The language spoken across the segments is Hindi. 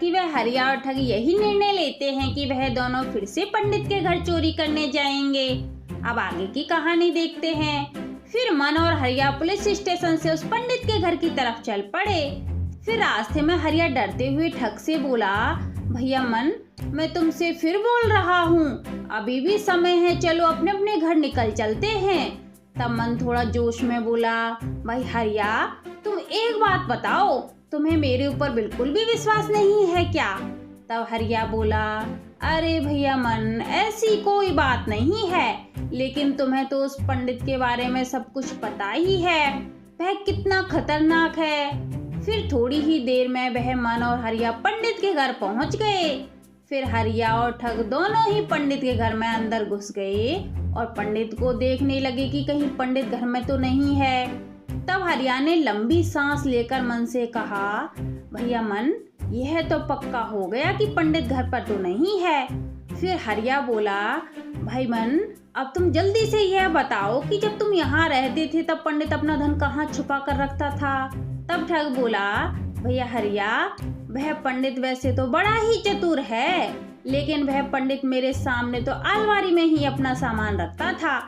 कि वह हरिया और ठग यही निर्णय लेते हैं कि वह दोनों फिर से पंडित के घर चोरी करने जाएंगे। अब आगे की कहानी देखते हैं। फिर मन और हरिया पुलिस स्टेशन से उस पंडित के घर की तरफ चल पड़े। फिर रास्ते में हरिया डरते हुए ठग से बोला, भैया मन, मैं तुमसे फिर बोल रहा हूँ, अभी भी समय है, चलो अपने अपने घर निकल चलते हैं। तब मन थोड़ा जोश में बोला, भाई हरिया, तुम एक बात बताओ, तुम्हें मेरे ऊपर बिल्कुल भी विश्वास नहीं है क्या? तब हरिया बोला, अरे भैया मन, ऐसी कोई बात नहीं है, लेकिन तुम्हें तो उस पंडित के बारे में सब कुछ पता ही है, वह कितना खतरनाक है। फिर थोड़ी ही देर में वह मन और हरिया पंडित के घर पहुंच गए। फिर हरिया और ठग दोनों ही पंडित के घर में अंदर घुस गए और पंडित को देखने लगे कि कहीं पंडित घर में तो नहीं है। तब हरिया ने लंबी सांस लेकर मन से कहा, भैया मन, यह तो पक्का हो गया कि पंडित घर पर तो नहीं है। फिर हरिया बोला, भाई मन, अब तुम जल्दी से यह बताओ कि जब तुम यहाँ रहते थे तब पंडित अपना धन कहाँ छुपा कर रखता था? तब ठग बोला, भैया हरिया, वह पंडित वैसे तो बड़ा ही चतुर है, लेकिन वह पंडित मेरे सामने तो अलमारी में ही अपना सामान रखता था।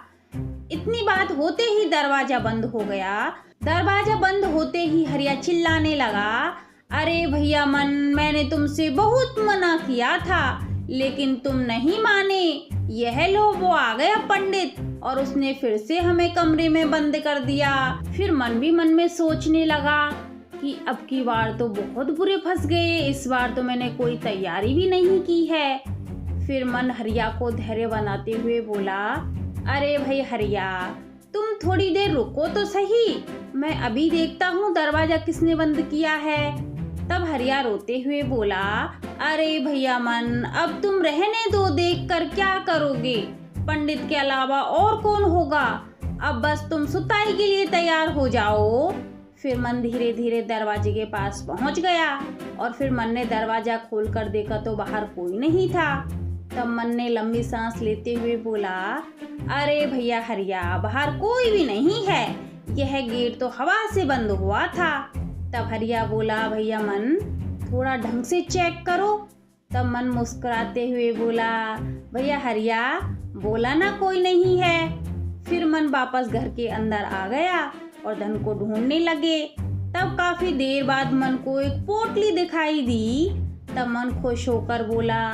इतनी बात होते ही दरवाजा बंद हो गया। दरवाजा बंद होते ही हरिया चिल्लाने लगा, अरे भैया मन, मैंने तुमसे बहुत मना किया था, लेकिन तुम नहीं माने। यह लो, वो आ गया पंडित और उसने फिर से हमें कमरे में बंद कर दिया। फिर मन भी मन में सोचने लगा कि अब की बार तो बहुत बुरे फंस गए, इस बार तो मैंने कोई तैयारी भी नहीं की है। फिर मन हरिया को धैर्य बनाते हुए बोला, अरे भाई हरिया, तुम थोड़ी देर रुको तो सही, मैं अभी देखता हूँ दरवाजा किसने बंद किया है। तब हरिया रोते हुए बोला, अरे भैया मन, अब तुम रहने दो, देख कर क्या करोगे, पंडित के अलावा और कौन होगा, अब बस तुम सुताई के लिए तैयार हो जाओ। फिर मन धीरे धीरे दरवाजे के पास पहुंच गया और फिर मन ने दरवाजा खोल कर देखा तो बाहर कोई नहीं था। तब मन ने लंबी सांस लेते हुए बोला, अरे भैया हरिया, बाहर कोई भी नहीं है, यह गेट तो हवा से बंद हुआ था। तब हरिया बोला, भैया मन, थोड़ा ढंग से चेक करो। तब मन मुस्कुराते हुए बोला, भैया हरिया, बोला ना कोई नहीं है। फिर मन वापस घर के अंदर आ गया और धन को ढूंढने लगे। तब काफी देर बाद मन को एक पोटली दिखाई दी। तब मन खुश होकर बोला,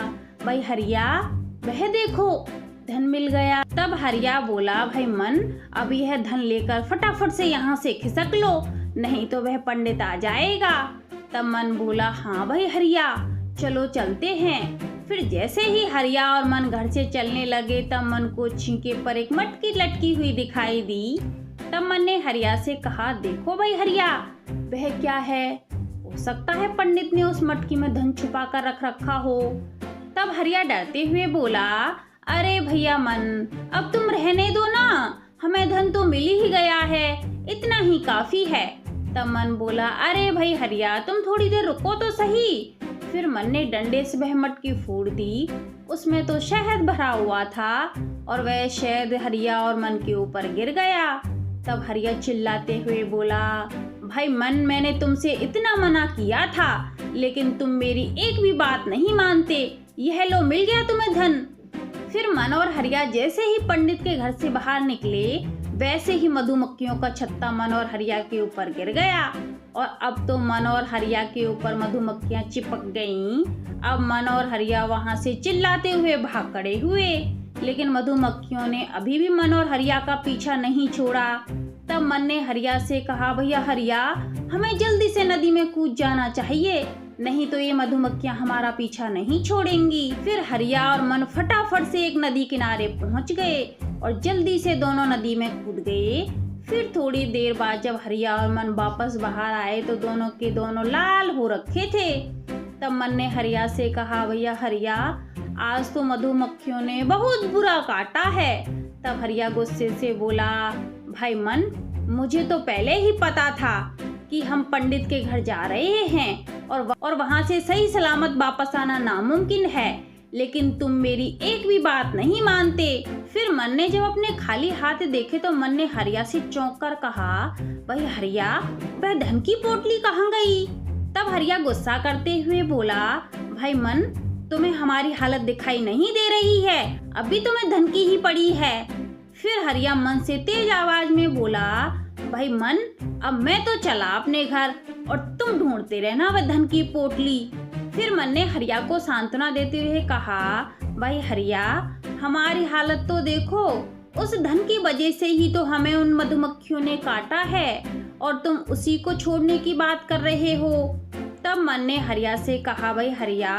भाई हरिया, वह देखो, धन मिल गया। तब हरिया बोला, भाई मन, अब यह धन लेकर फटाफट से यहाँ से खिसक लो, नहीं तो वह पंडित आ जाएगा। तब मन बोला, हाँ भाई हरिया, चलो चलते हैं। फिर जैसे ही हरिया और मन घर से चलने लगे तब मन को छींके पर एक मटकी लटकी हुई दिखाई दी। तब मन ने हरिया से कहा, देखो भाई हरिया, वह क्या है, हो सकता है पंडित ने उस मटकी में धन छुपा कर रख रखा हो। तब हरिया डरते हुए बोला, अरे भैया मन, अब तुम रहने दो ना, हमें धन तो मिल ही गया है, इतना ही काफी है। तब मन बोला, अरे भाई हरिया, तुम थोड़ी देर रुको तो सही। फिर मन ने डंडे से वह मटकी फोड़ दी। उसमें तो शहद भरा हुआ था और वह शहद हरिया और मन के ऊपर गिर गया। तब हरिया चिल्लाते हुए बोला, भाई मन, मैंने तुमसे इतना मना किया था, लेकिन तुम मेरी एक भी बात नहीं मानते, यह लो, मिल गया तुम्हें धन। फिर मन और हरिया जैसे ही पंडित के घर से बाहर निकले, वैसे ही मधुमक्खियों का छत्ता मन और हरिया के ऊपर गिर गया और अब तो मन और हरिया के ऊपर मधुमक्खियां चिपक गईं। अब मन और हरिया वहां से चिल्लाते हुए भाग खड़े हुए, लेकिन मधुमक्खियों ने अभी भी मन और हरिया का पीछा नहीं छोड़ा। तब मन ने हरिया से कहा, भैया हरिया, हमें जल्दी से नदी में कूद जाना चाहिए, नहीं तो ये मधुमक्खियां हमारा पीछा नहीं छोड़ेंगी। फिर हरिया और मन फटाफट से एक नदी किनारे पहुंच गए और जल्दी से दोनों नदी में कूद गए। फिर थोड़ी देर बाद जब हरिया और मन वापस बाहर आए तो दोनों के दोनों लाल हो रखे थे। तब मन ने हरिया से कहा, भैया हरिया, आज तो मधुमक्खियों ने बहुत बुरा काटा है। तब हरिया गुस्से से बोला, भाई मन, मुझे तो पहले ही पता था कि हम पंडित के घर जा रहे हैं और वहां से सही सलामत वापस आना नामुमकिन है, लेकिन तुम मेरी एक भी बात नहीं मानते। फिर मन ने जब अपने खाली हाथ देखे तो मन ने हरिया से चौंक कर कहा, भाई हरिया, वह धन की पोटली कहाँ गई? तब हरिया गुस्सा करते हुए बोला, भाई मन, तुम्हें हमारी हालत दिखाई नहीं दे रही है? अभी तुम्हें धन की ही पड़ी है। फिर हरिया मन से तेज आवाज में बोला, भाई मन, अब मैं तो चला अपने घर और तुम ढूंढते रहना वह धन की पोटली। फिर मन ने हरिया को सांत्वना देते हुए कहा, भाई हरिया, हमारी हालत तो देखो, उस धन की वजह से ही तो हमें उन मधुमक्खियों ने काटा है और तुम उसी को छोड़ने की बात कर रहे हो। तब मन ने हरिया से कहा, भाई हरिया,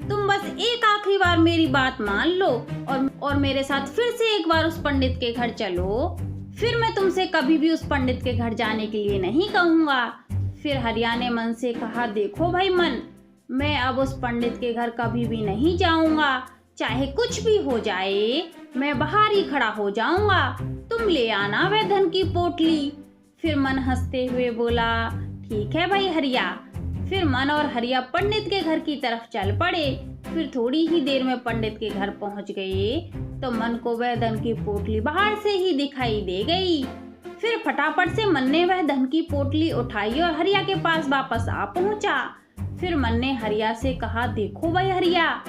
तुम बस एक आखिरी बार मेरी बात मान लो और मेरे साथ फिर से एक बार उस पंडित के घर चलो, फिर मैं तुमसे कभी भी उस पंडित के घर जाने के लिए नहीं कहूँगा। फिर हरिया ने मन से कहा, देखो भाई मन, मैं अब उस पंडित के घर कभी भी नहीं जाऊँगा, चाहे कुछ भी हो जाए, मैं बाहर ही खड़ा हो जाऊँगा, तुम ले आना वह धन की पोटली। फिर मन हंसते हुए बोला, ठीक है भाई हरिया। फिर मन और हरिया पंडित के घर की तरफ चल पड़े। फिर थोड़ी ही देर में पंडित के घर पहुंच गए तो मन को वह धन की पोटली बाहर से ही दिखाई दे गई। फिर फटाफट से मन ने वह धन की पोटली उठाई और हरिया के पास वापस आ पहुंचा। फिर मन ने हरिया से कहा, देखो भाई हरिया,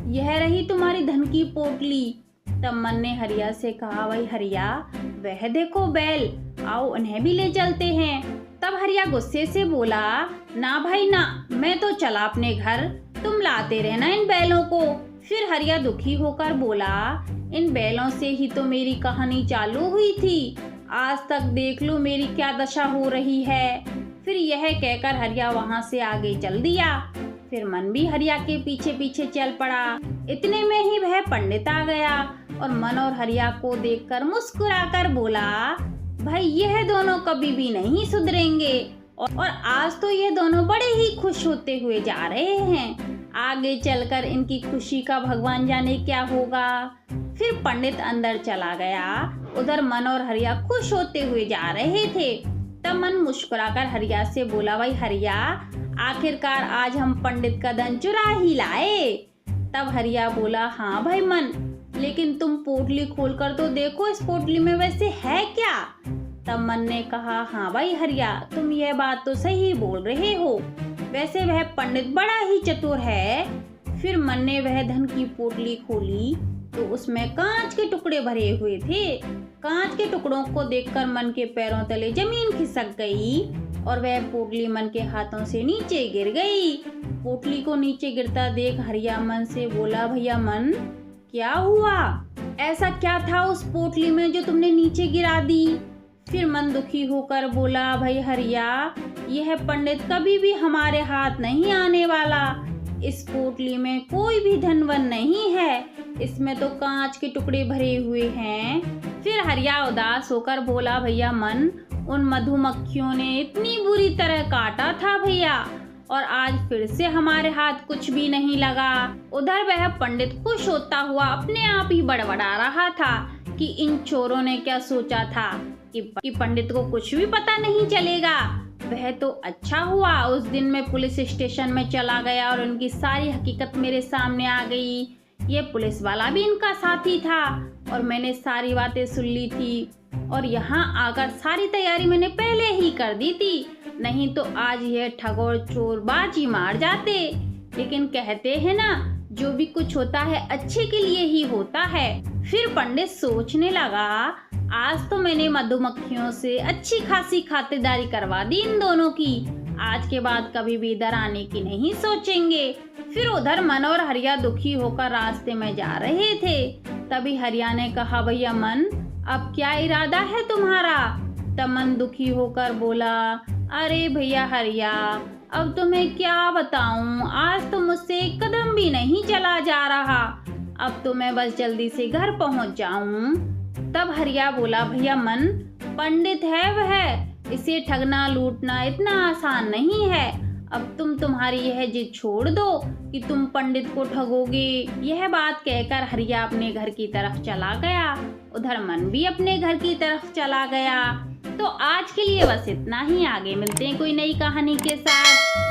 यह रही तुम्हारी धन की पोटली। तब मन ने हरिया से कहा, भाई हरिया, वह देखो बैल, आओ उन्हें भी ले चलते हैं। तब हरिया गुस्से से बोला, ना भाई ना, मैं तो चला अपने घर, तुम लाते रहना इन बैलों को। फिर हरिया दुखी होकर बोला, इन बैलों से ही तो मेरी कहानी चालू हुई थी, आज तक देख लो मेरी क्या दशा हो रही है। फिर यह कहकर हरिया वहां से आगे चल दिया। फिर मन भी हरिया के पीछे पीछे चल पड़ा। इतने में ही वह पंडित आ गया और मन और हरिया को देखकर मुस्कुराकर बोला, भाई यह दोनों कभी भी नहीं सुधरेंगे और आज तो ये दोनों बड़े ही खुश होते हुए जा रहे हैं, आगे चलकर इनकी खुशी का भगवान जाने क्या होगा। फिर पंडित अंदर चला गया। उधर मन और हरिया खुश होते हुए जा रहे थे। तब मन मुस्कुराकर हरिया से बोला, भाई हरिया, आखिरकार आज हम पंडित का धन चुरा ही लाए। तब हरिया बोला, हाँ भाई मन, लेकिन तुम पोटली खोलकर तो देखो, इस पोटली में वैसे है क्या? तब मन ने कहा, हाँ भाई हरिया, तुम यह बात तो सही बोल रहे हो, वैसे वह पंडित बड़ा ही चतुर है। फिर मन ने वह धन की पोटली खोली तो उसमें कांच के टुकड़े भरे हुए थे। कांच के टुकड़ों को देखकर मन के पैरों तले जमीन खिसक गई और वह पोटली मन के हाथों से नीचे गिर गई। पोटली को नीचे गिरता देख हरिया मन से बोला, भैया मन, क्या हुआ? ऐसा क्या था उस पोटली में जो तुमने नीचे गिरा दी? फिर मन दुखी होकर बोला, भाई हरिया, यह पंडित कभी भी हमारे हाथ नहीं आने वाला, इस पोटली में कोई भी धनवन नहीं है, इसमें तो कांच के टुकड़े भरे हुए हैं। फिर हरिया उदास होकर बोला, भैया मन, उन मधुमक्खियों ने इतनी बुरी तरह काटा था भैया, और आज फिर से हमारे हाथ कुछ भी नहीं लगा। उधर वह पंडित खुश होता हुआ अपने आप ही बड़बड़ा रहा था कि इन चोरों ने क्या सोचा था कि पंडित को कुछ भी पता नहीं चलेगा। वह तो अच्छा हुआ उस दिन मैं पुलिस स्टेशन में चला गया और उनकी सारी हकीकत मेरे सामने आ गई। ये पुलिस वाला भी इनका साथी था और मैंने सारी बातें सुन ली थी और यहाँ आकर सारी तैयारी मैंने पहले ही कर दी थी, नहीं तो आज यह ठग और चोर बाजी मार जाते। लेकिन कहते हैं ना, जो भी कुछ होता है अच्छे के लिए ही होता है। फिर पंडित सोचने लगा, आज तो मैंने मधुमक्खियों से अच्छी खासी खातिरदारी करवा दी इन दोनों की, आज के बाद कभी भी इधर आने की नहीं सोचेंगे। फिर उधर मन और हरिया दुखी होकर रास्ते में जा रहे थे। तभी हरिया ने कहा, भैया मन, अब क्या इरादा है तुम्हारा? तब मन दुखी होकर बोला, अरे भैया हरिया, अब तुम्हें क्या बताऊं, आज तो मुझसे एक कदम भी नहीं चला जा रहा, अब तो मैं बस जल्दी से घर पहुंच जाऊं। तब हरिया बोला, भैया मन, पंडित है वह, इसे ठगना लूटना इतना आसान नहीं है, अब तुम्हारी यह जिद छोड़ दो कि तुम पंडित को ठगोगे। यह बात कहकर हरिया अपने घर की तरफ चला गया। उधर मन भी अपने घर की तरफ चला गया। तो आज के लिए बस इतना ही, आगे मिलते हैं कोई नई कहानी के साथ।